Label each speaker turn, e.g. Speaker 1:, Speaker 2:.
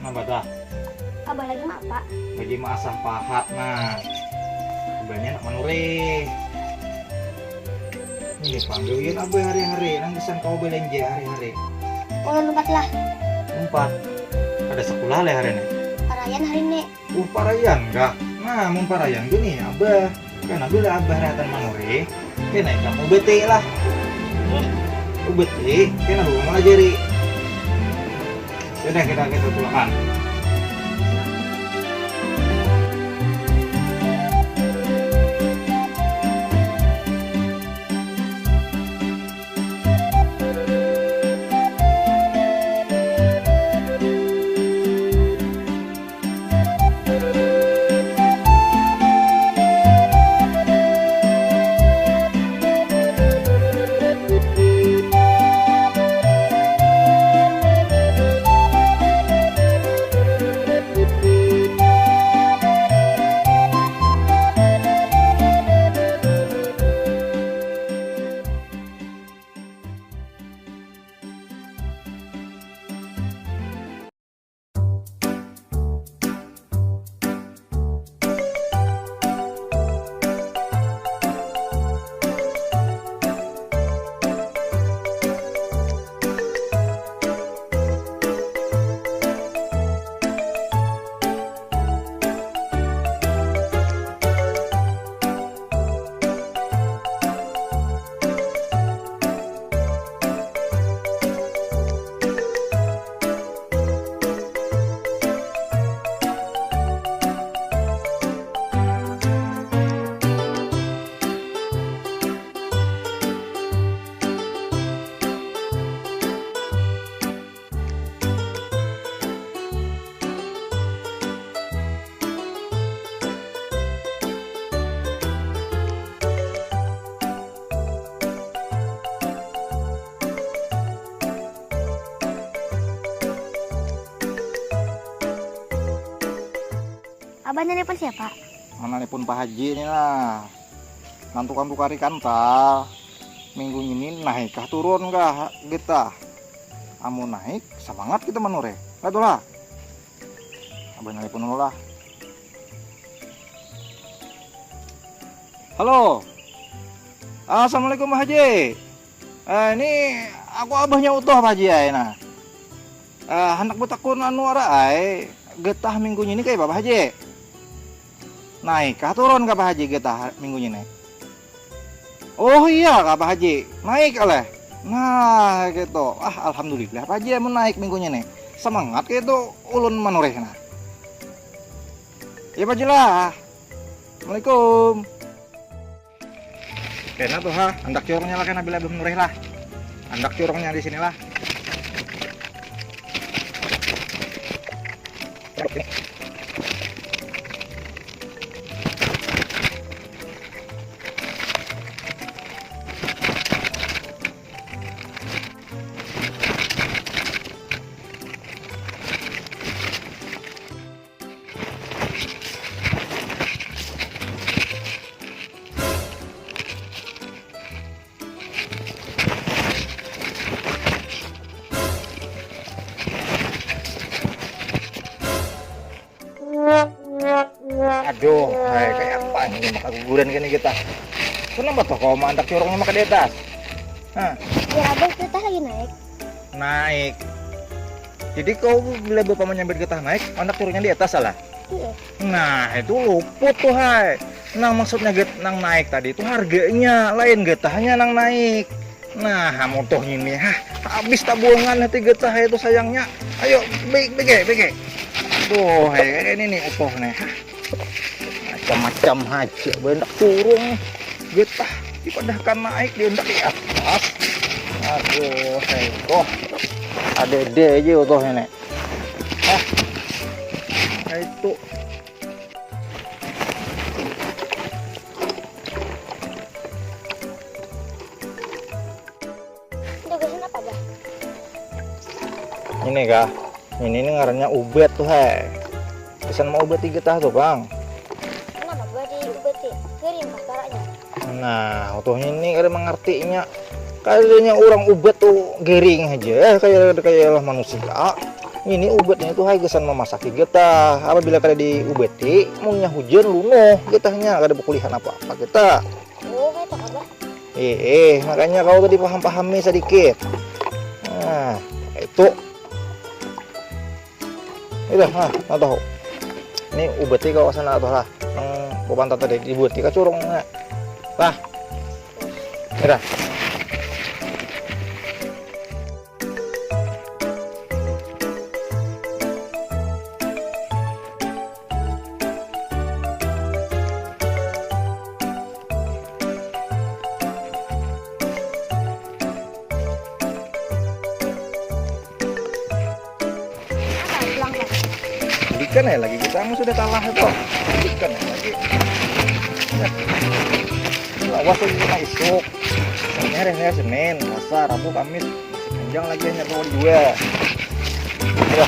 Speaker 1: Kenapa dah?
Speaker 2: Abah lagi mak pak.
Speaker 1: Lagi masang pahat nah. Banyak nak manure. Ini panggilin abah hari-hari. Nanggisan kau belanja hari-hari.
Speaker 2: Ulun lumpat lah.
Speaker 1: Umpat. Ada sekolah lah hari ini.
Speaker 2: Parayan hari ini.
Speaker 1: Parayan enggak? Nah, mun parayan gini abah. Kan abah lah abah ratan manure. Kena kamu bete lah. Bete. Kena lu malah jeri. Sudah kita pulang.
Speaker 2: Abah nelpon siapa?
Speaker 1: Mana pun Pak Haji ini lah. Nantukan tukari kantal. Minggu ini naik kah turun kah kita? Amu naik semangat kita menure. Lah tuh lah. Abah nelpon dulu lah. Halo. Assalamualaikum Pak Haji. Ini aku abahnya utuh Pak Haji ya nah. Hendak betakun anu arai getah minggu ini kayak Bapak Haji. Naik kah turun kah Pak Haji getah minggu ini? Oh iya kah Pak Haji, naik oleh. Nah gitu. Alhamdulillah Pak Haji mau naik minggunya nih. Semangat gitu ulun manureh nah. Ya Pak Haji lah. Assalamualaikum. Kena tuh ha, andak curungnya lah kena bila belum nureh lah. Andak curungnya di sini lah. Aduh, kayak apa ini maka guguran gini kita. Kenapa toh kau mandak corongnya maka di atas? Hah?
Speaker 2: Ya abah kita lagi naik.
Speaker 1: Naik. Jadi kau bila bapak menyambar getah naik, mandak turunnya di atas salah?
Speaker 2: Iya.
Speaker 1: Nah itu luput tuh hai. Nang maksudnya nang naik tadi itu harganya lain getahnya nang naik. Nah motoh ini habis tabungan hati getah itu sayangnya. Ayo bege. Aduh kayak ini nih utuh nih. Macam-macam aja bendak turun getah dipadahkan naik dia hendak di atas. Aduh kok ada aja utuh ini. Itu
Speaker 2: Tugasan apa abah?
Speaker 1: ini kah? Ini ngarannya ubet tuh pesan mau ubet 3 tah tuh bang.
Speaker 2: Kenapa abah di UBT? Kirim kah caranya?
Speaker 1: Nah utuh ini ada mengertinya. Kayaknya orang ubet tuh gering aja kayak lah manusia. Ini ubetnya itu hai gesan memasak getah. Apabila kada di ubeti, mungnya hujan lunuh getahnya kada berkulihan apa-apa kita.
Speaker 2: Oh, kayak tak apa.
Speaker 1: Makanya kau tadi pahami sedikit. Nah, itu. Itu, tahu. Ini ubeti kau sana tuh lah. Bobanta tadi dibuat di kacurung. Lah. Udah. Ikan ya lagi kita sudah kalah itu. Ikan ya lagi. Awas lagi kena isuk. Ini hari Senin, Selasa, Rabu, Kamis. Masih panjang lagi hanya bawa dua. Ya.